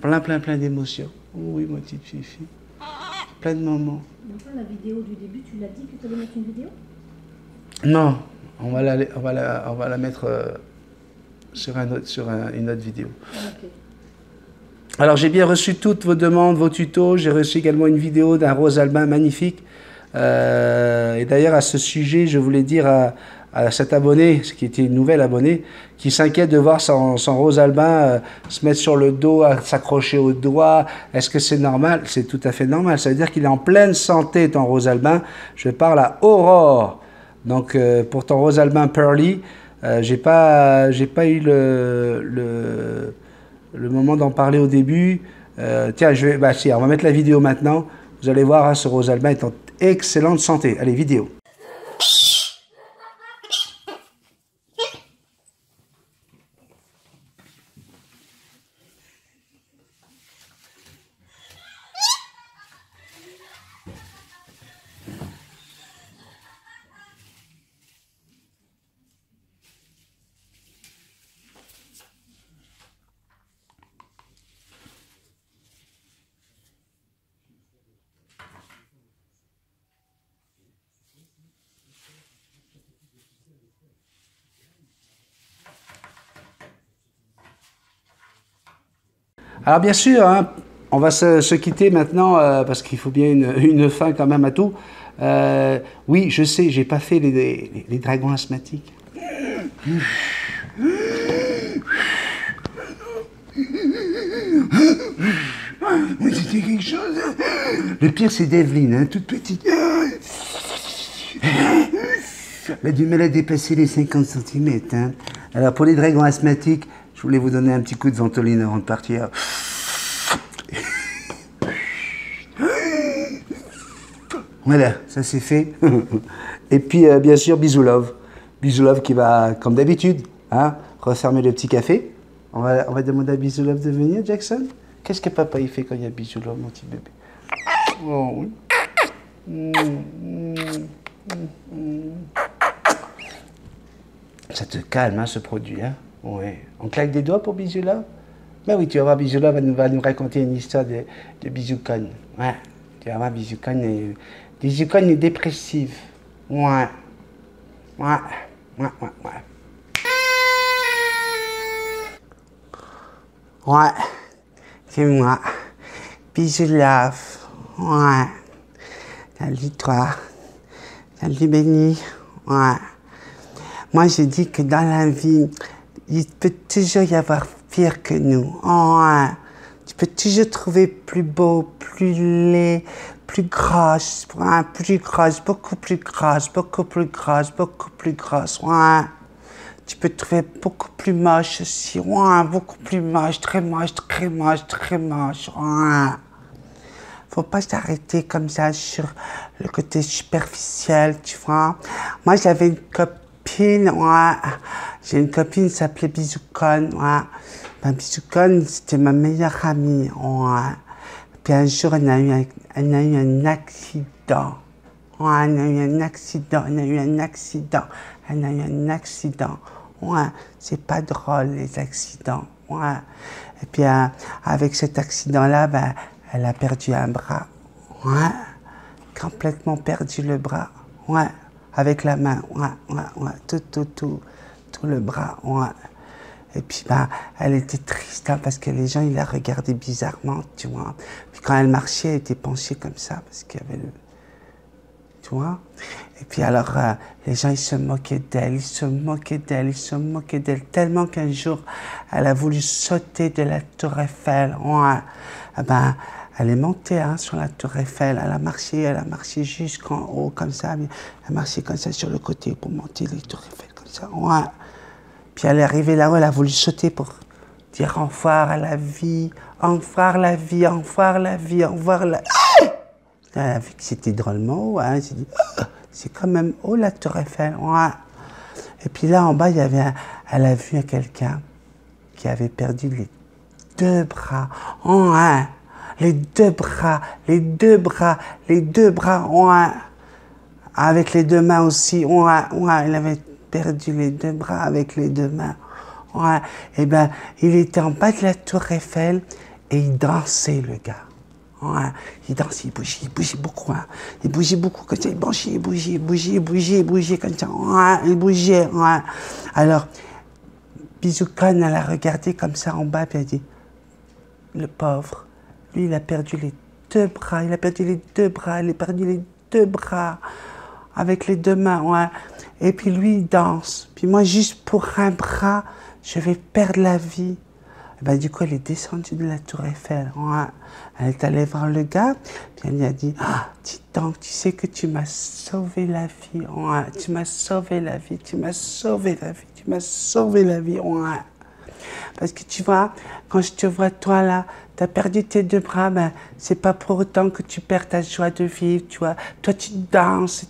Plein d'émotions. Oui, ma petite Fifi. Plein de moments. Enfin, la vidéo du début, tu l'as dit que tu allais mettre une vidéo? Non, on va la mettre sur une autre vidéo. Okay. Alors, j'ai bien reçu toutes vos demandes, vos tutos. J'ai reçu également une vidéo d'un rose albin magnifique. Et d'ailleurs, à ce sujet, je voulais dire à cet abonné, qui était une nouvelle abonnée, qui s'inquiète de voir son rose albin se mettre sur le dos, s'accrocher au doigt. Est-ce que c'est normal? C'est tout à fait normal. Ça veut dire qu'il est en pleine santé, ton rose albin. Je parle à Aurore. Donc, pour ton rose albin Pearly, j'ai pas eu le moment d'en parler au début. Tiens, si, on va mettre la vidéo maintenant. Vous allez voir, hein, ce rose albin est en excellente santé. Allez, vidéo. Alors bien sûr, hein, On va se quitter maintenant parce qu'il faut bien une fin quand même à tout. Oui, je sais, j'ai pas fait les dragons asthmatiques. C'était quelque chose. Le pire, c'est d'Evelyne, hein, toute petite. Elle a du mal à dépasser les 50 cm. Hein. Alors, pour les dragons asthmatiques, je voulais vous donner un petit coup de ventoline avant de partir. Voilà, ça c'est fait. Et puis, bien sûr, Bisou Love. Bisou Love qui va, comme d'habitude, hein, refermer le petit café. On va demander à Bisou Love de venir, Jackson. Qu'est-ce que papa il fait quand il y a Bisou Love, mon petit bébé? Oh, oui. Ça te calme, hein, ce produit, hein? Ouais. On claque des doigts pour Bisou Love? Ben oui, tu vas voir, Bisou Love va nous raconter une histoire de Bisoucone. Ouais. Tu vas voir, Bisoucone est dépressive. Ouais. Ouais. Ouais, ouais, ouais. Ouais. C'est moi. Bisou Love. Ouais. Salut toi. Salut Béni. Ouais. Moi, je dis que dans la vie, il peut toujours y avoir pire que nous. Ouais. Tu peux toujours trouver plus beau, plus laid, plus grosse, ouais, plus grosse, beaucoup plus grosse, beaucoup plus grosse, beaucoup plus grosse. Ouais. Tu peux trouver beaucoup plus moche aussi. Ouais, beaucoup plus moche, très moche, très moche, très moche. Ouais. Faut pas s'arrêter comme ça sur le côté superficiel, tu vois. Moi, j'avais une copine, ouais. J'ai une copine qui s'appelait Bisoucone, ouais. Ben, Bisoucone, c'était ma meilleure amie, ouais. Puis un jour, elle a eu un accident. Ouais, elle a eu un accident, elle a eu un accident, elle a eu un accident. Ouais, c'est pas drôle, les accidents, ouais. Et puis, avec cet accident-là, ben, elle a perdu un bras, ouais, complètement perdu le bras, ouais, avec la main, ouais, ouais, ouais, tout le bras, ouais. Et puis, bah, elle était triste, hein, parce que les gens, ils la regardaient bizarrement, tu vois. Puis quand elle marchait, elle était penchée comme ça, parce qu'il y avait le... Tu vois. Et puis alors, les gens, ils se moquaient d'elle, ils se moquaient d'elle, ils se moquaient d'elle, tellement qu'un jour, elle a voulu sauter de la tour Eiffel, ouais. Eh ben, elle est montée, hein, sur la tour Eiffel, elle a marché jusqu'en haut, comme ça, elle a marché comme ça sur le côté pour monter les tours Eiffel, comme ça, ouais. Puis elle est arrivée là-haut, elle a voulu sauter pour dire au revoir à la vie, au revoir la vie, au revoir la vie, au revoir la... Elle a vu que c'était drôlement haut, hein, elle s'est dit, oh, c'est quand même haut la tour Eiffel, ouais. Et puis là, en bas, il y avait elle a vu quelqu'un qui avait perdu les deux bras, ouais. Les deux bras, ouais. Avec les deux mains aussi, ouais, ouais, il avait perdu les deux bras avec les deux mains, ouais. Et ben, il était en bas de la tour Eiffel et il dansait, le gars. Ouais, il dansait, il bougeait beaucoup, hein. Il bougeait beaucoup comme ça, il bougeait comme ça, ouais, il bougeait, ouais. Alors, Bisoucone, elle a regardé comme ça en bas, puis elle a dit, le pauvre, lui, il a perdu les deux bras, il a perdu les deux bras, avec les deux mains, ouais. Et puis lui, il danse. Puis moi, juste pour un bras, je vais perdre la vie. Et ben, du coup, elle est descendue de la tour Eiffel, ouais. Elle est allée voir le gars, puis elle lui a dit, ah, dis donc, tu sais que tu m'as sauvé la vie, ouais. Tu m'as sauvé la vie, tu m'as sauvé la vie, tu m'as sauvé la vie, ouais. Parce que tu vois, quand je te vois, toi, là, tu as perdu tes deux bras, ben, c'est pas pour autant que tu perds ta joie de vivre, tu vois. Toi, tu danses.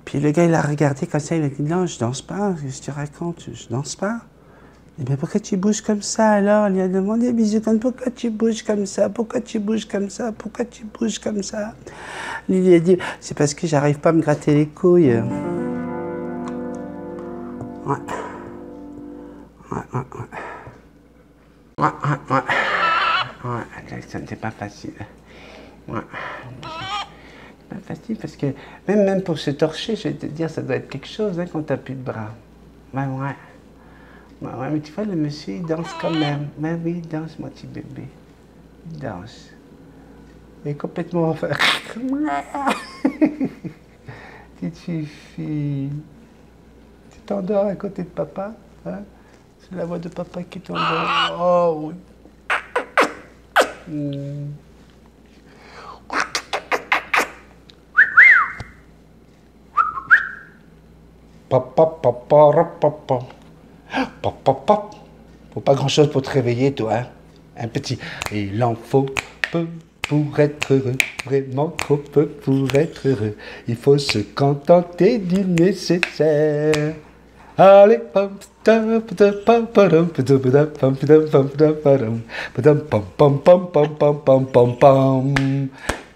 Puis le gars, il a regardé comme ça, il a dit, non, je danse pas, qu'est-ce que tu racontes, je danse pas. Eh bien, pourquoi tu bouges comme ça, alors? Il a demandé à Bisoucone, pourquoi tu bouges comme ça? Pourquoi tu bouges comme ça? Pourquoi tu bouges comme ça? Lui, il a dit, c'est parce que j'arrive pas à me gratter les couilles. Ouais. Ouais, Jackson, c'est pas facile. Ouais. C'est pas facile parce que même pour se torcher, je vais te dire, ça doit être quelque chose, hein, quand t'as plus de bras. Ouais. Ouais, mais tu vois, le monsieur, il danse quand même. Mais oui, il danse, mon petit bébé. Il danse. Il est complètement... Enfin... Petite fille. Tu t'endors à côté de papa, hein? C'est la voix de papa qui t'endort. Oh, oui. Papa, papa, papa. Papa, papa. Faut pas grand chose pour te réveiller, toi, hein? Un petit. Il en faut peu pour être heureux, vraiment trop peu pour être heureux. Il faut se contenter du nécessaire. Allez,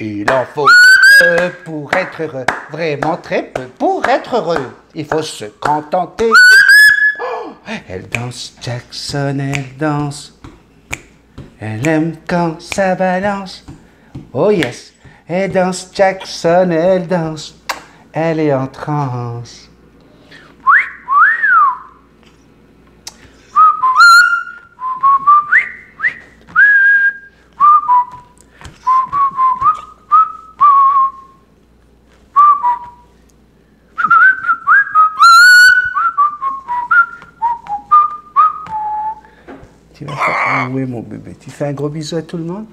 il en faut peu pour être heureux, vraiment très peu pour être heureux. Il faut se contenter. Oh, elle danse, Jackson, elle danse. Elle aime quand ça balance. Oh yes, elle danse, Jackson, elle danse. Elle est en transe. Tu vas faire... Oui, mon bébé. Tu fais un gros bisou à tout le monde?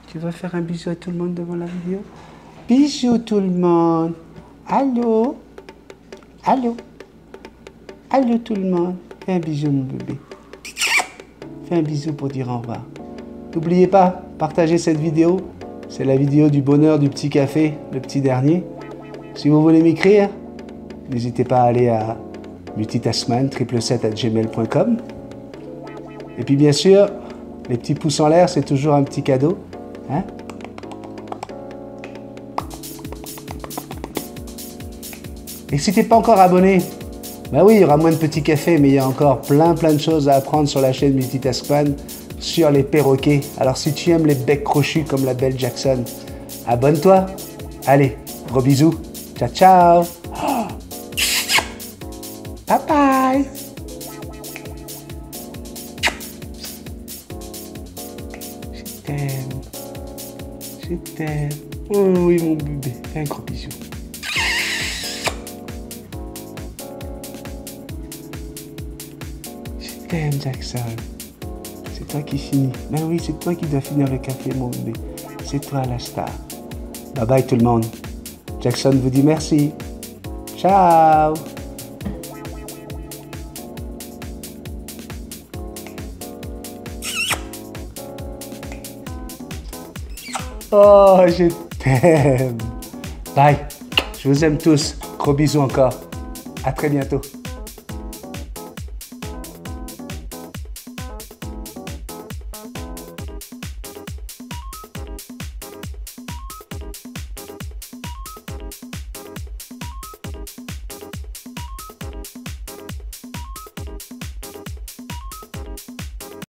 Tu vas faire un bisou à tout le monde devant la vidéo? Bisous tout le monde. Allô? Allô? Allô tout le monde? Fais un bisou, mon bébé. Fais un bisou pour dire au revoir. N'oubliez pas, partagez cette vidéo. C'est la vidéo du bonheur du petit café, le petit dernier. Si vous voulez m'écrire, n'hésitez pas à aller à multitasman777@gmail.com. Et puis bien sûr, les petits pouces en l'air, c'est toujours un petit cadeau. Hein? Et si t'es pas encore abonné, bah oui, il y aura moins de petits cafés, mais il y a encore plein de choses à apprendre sur la chaîne Multitaskman, sur les perroquets. Alors si tu aimes les becs crochus comme la belle Jackson, abonne-toi. Allez, gros bisous. Ciao, ciao. Oh. Bye bye. Je t'aime. Oh oui, mon bébé. Fais un gros bisou. Je t'aime, Jackson. C'est toi qui finis. Ben oui, c'est toi qui dois finir le café, mon bébé. C'est toi la star. Bye bye tout le monde. Jackson vous dit merci. Ciao. Oh, je t'aime. Bye. Je vous aime tous. Gros bisous encore. À très bientôt.